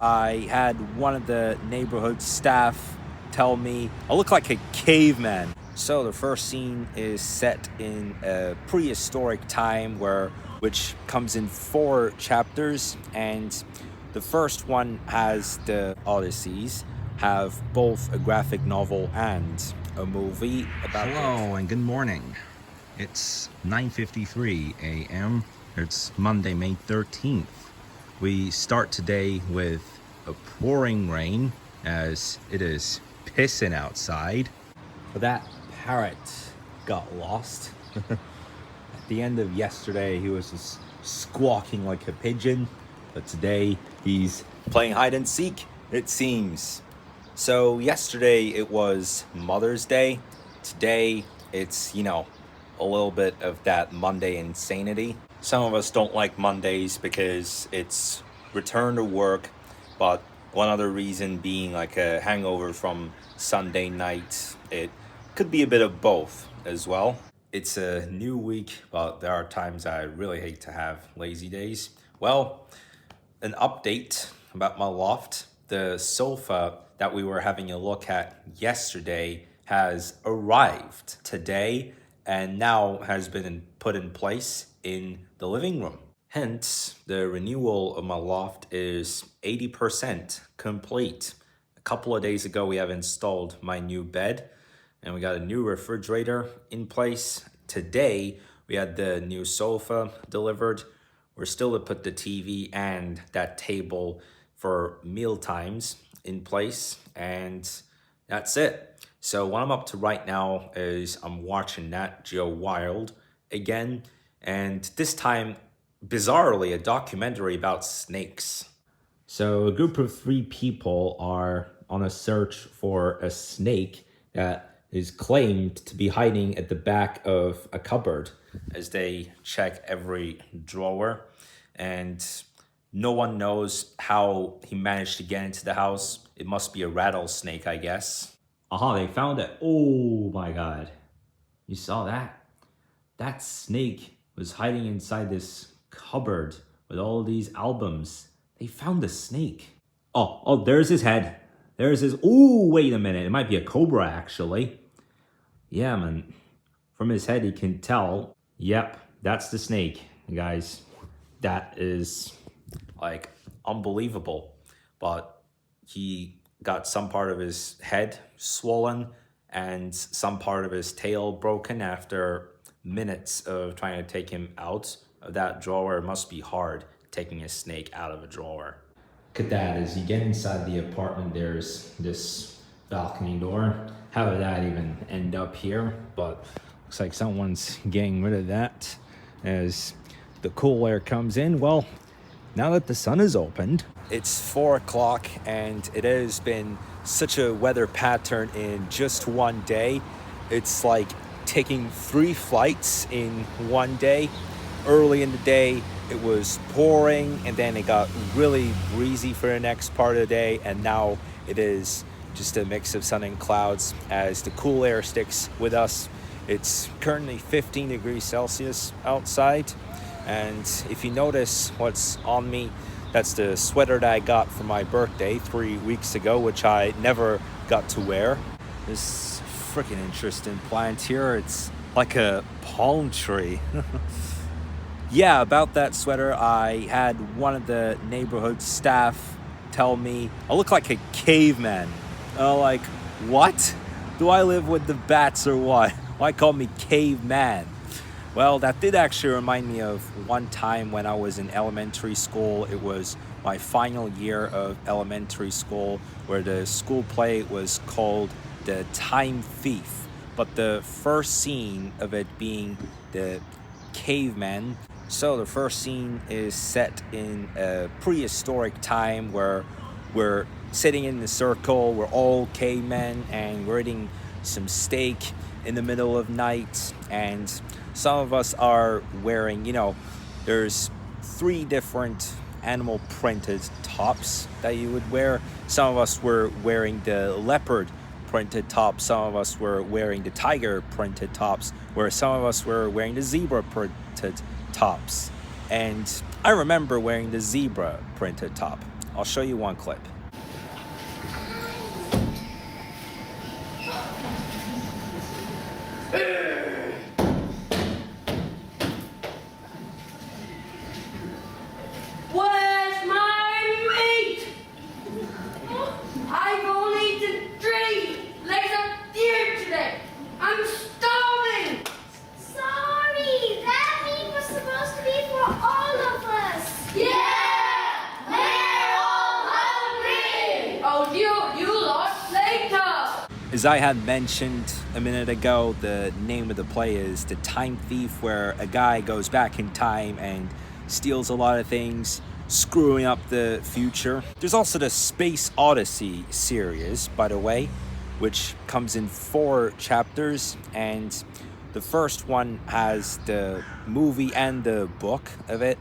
I had one of the neighborhood staff tell me I look like a caveman. So the first scene is set in a prehistoric time which comes in 4 chapters, and the first one has the Odysseys, have both a graphic novel and a movie about Hello and good morning. It's 9:53 a.m. It's Monday, May 13th. We start today with a pouring rain as it is pissing outside. That parrot got lost. At the end of yesterday, he was just squawking like a pigeon, but today he's playing hide and seek, it seems. So yesterday it was Mother's Day. Today it's, a little bit of that Monday insanity. Some of us don't like Mondays because it's return to work, but one other reason being like a hangover from Sunday night. It could be a bit of both as well. It's a new week, but there are times I really hate to have lazy days. Well, an update about my loft. The sofa that we were having a look at yesterday has arrived today and now has been put in place in the living room. Hence, the renewal of my loft is 80% complete. A couple of days ago, we have installed my new bed and we got a new refrigerator in place. Today, we had the new sofa delivered. We're still to put the TV and that table for meal times in place, and that's it. So what I'm up to right now is I'm watching Nat Geo Wild again, and this time, bizarrely, a documentary about snakes. So a group of 3 people are on a search for a snake that is claimed to be hiding at the back of a cupboard as they check every drawer, and no one knows how he managed to get into the house. It must be a rattlesnake, I guess. Aha, they found it. Oh my god. You saw that? That snake was hiding inside this cupboard with all these albums. They found the snake. Oh, there's his head. There's his... Ooh, wait a minute. It might be a cobra, actually. Yeah, man. From his head, you can tell. Yep, that's the snake, guys. That is, like, unbelievable. But he got some part of his head swollen and some part of his tail broken after minutes of trying to take him out of that drawer. It must be hard taking a snake out of a drawer. Look at that. As you get inside the apartment, there's this balcony door. How did that even end up here? But looks like someone's getting rid of that as the cool air comes in. Well, now that the sun is opened, it's 4 o'clock and it has been such a weather pattern in just one day. It's like taking 3 flights in one day. Early in the day, it was pouring and then it got really breezy for the next part of the day. And now it is just a mix of sun and clouds as the cool air sticks with us. It's currently 15 degrees Celsius outside. And if you notice what's on me, that's the sweater that I got for my birthday 3 weeks ago, which I never got to wear. This freaking interesting plant here, it's like a palm tree. Yeah, about that sweater, I had one of the neighborhood staff tell me I look like a caveman. Like, what? Do I live with the bats or what? Why call me caveman? Well, that did actually remind me of one time when I was in elementary school. It was my final year of elementary school where the school play was called The Time Thief. But the first scene of it being the caveman. So the first scene is set in a prehistoric time where we're sitting in the circle, we're all cavemen and we're eating some steak in the middle of night, and some of us are wearing, there's 3 different animal printed tops that you would wear. Some of us were wearing the leopard printed top, some of us were wearing the tiger printed tops, where some of us were wearing the zebra printed tops. And I remember wearing the zebra printed top. I'll show you one clip. Where's my meat? I've only eaten 3 legs of deer today. I'm starving. Sorry, that meat was supposed to be for all of us. Yeah, we're all hungry. Oh, you lost later. As I had mentioned a minute ago, the name of the play is The Time Thief, where a guy goes back in time and steals a lot of things, screwing up the future. There's also the Space Odyssey series, by the way, which comes in 4 chapters, and the first one has the movie and the book of it,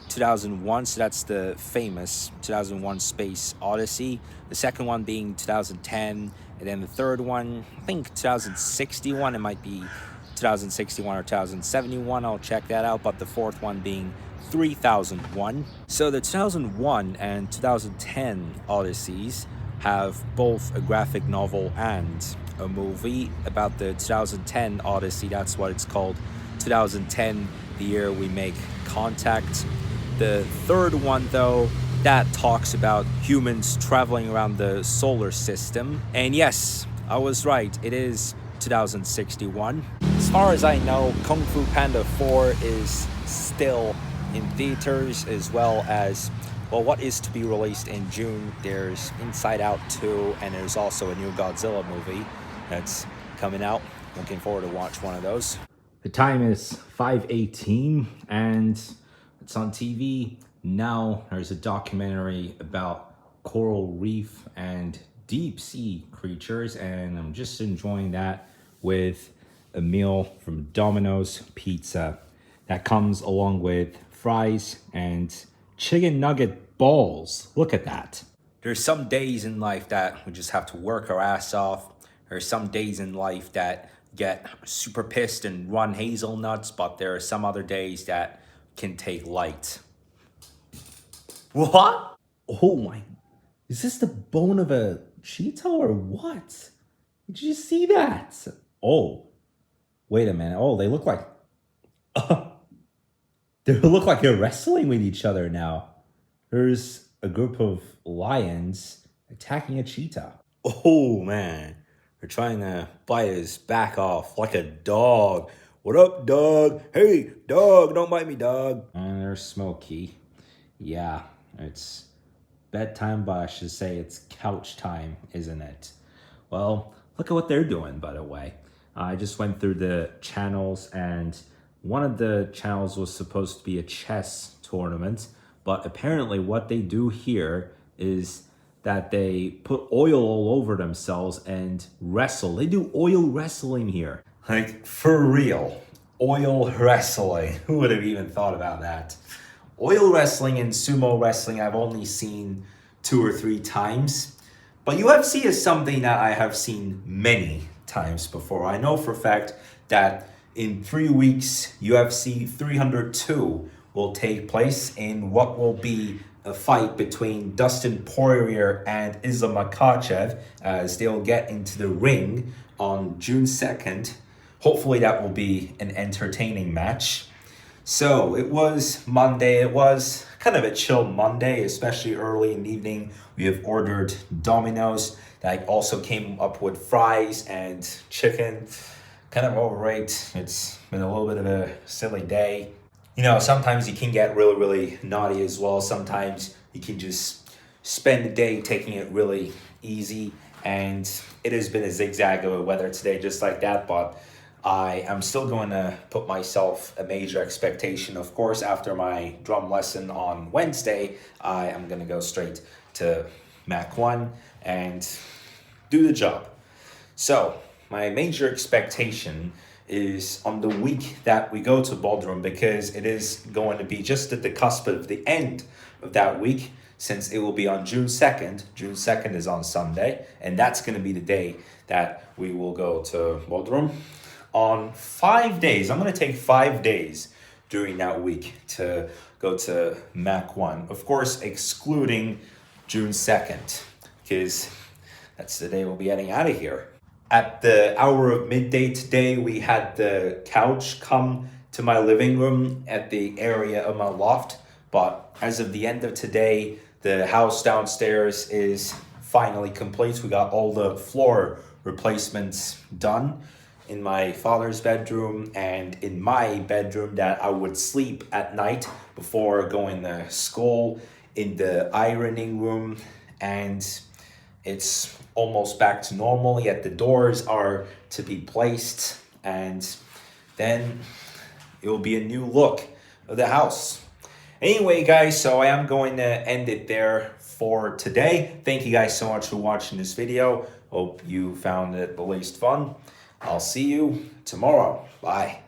2001, so that's the famous 2001 Space Odyssey. The second one being 2010, and then the third one, I think 2061, it might be 2061 or 2071, I'll check that out, but the fourth one being 3001. So the 2001 and 2010 Odysseys have both a graphic novel and a movie. About the 2010 Odyssey, that's what it's called, 2010, the year we make contact. The third one, though, that talks about humans traveling around the solar system. And yes, I was right, it is 2061. As far as I know, Kung Fu Panda 4 is still in theaters, as well as, well, what is to be released in June. There's Inside Out 2, and there's also a new Godzilla movie that's coming out. Looking forward to watch one of those. The time is 5:18, and it's on TV. Now there's a documentary about coral reef and deep sea creatures, and I'm just enjoying that with a meal from Domino's Pizza that comes along with fries and chicken nugget balls. Look at that. There's some days in life that we just have to work our ass off. There's some days in life that get super pissed and run hazelnuts, but there are some other days that can take light. What? Oh my, is this the bone of a cheetah or what? Did you see that? Oh, wait a minute. Oh, they look like, they look like they're wrestling with each other now. There's a group of lions attacking a cheetah. Oh man, they're trying to bite his back off like a dog. What up, dog? Hey, dog, don't bite me, dog. And there's Smokey. Yeah, it's bedtime, but I should say it's couch time, isn't it? Well, look at what they're doing, by the way. I just went through the channels, and one of the channels was supposed to be a chess tournament, but apparently what they do here is that they put oil all over themselves and wrestle. They do oil wrestling here. Like, for real. Oil wrestling. Who would have even thought about that? Oil wrestling and sumo wrestling I've only seen 2 or 3 times. But UFC is something that I have seen many times before. I know for a fact that in 3 weeks, UFC 302 will take place in what will be a fight between Dustin Poirier and Islam Makhachev, as they'll get into the ring on June 2nd. Hopefully that will be an entertaining match. So it was Monday. It was kind of a chill Monday, especially early in the evening. We have ordered Domino's. That also came up with fries and chicken. Kind of overrated. It's been a little bit of a silly day. You know, sometimes you can get really, really naughty as well. Sometimes you can just spend the day taking it really easy. And it has been a zigzag of weather today, just like that. But I am still going to put myself a major expectation. Of course, after my drum lesson on Wednesday, I am going to go straight to Mach 1 and do the job. So my major expectation is on the week that we go to Bodrum, because it is going to be just at the cusp of the end of that week, since it will be on June 2nd. June 2nd is on Sunday, and that's going to be the day that we will go to Bodrum. On 5 days, I'm going to take 5 days during that week to go to Mach 1. Of course, excluding June 2nd, because that's the day we'll be getting out of here. At the hour of midday today, we had the couch come to my living room at the area of my loft. But as of the end of today, the house downstairs is finally complete. We got all the floor replacements done in my father's bedroom and in my bedroom that I would sleep at night before going to school, in the ironing room, and it's almost back to normal. Yet the doors are to be placed, and then it will be a new look of the house. Anyway, guys, so I am going to end it there for today. Thank you guys so much for watching this video. Hope you found it at least fun. I'll see you tomorrow. Bye.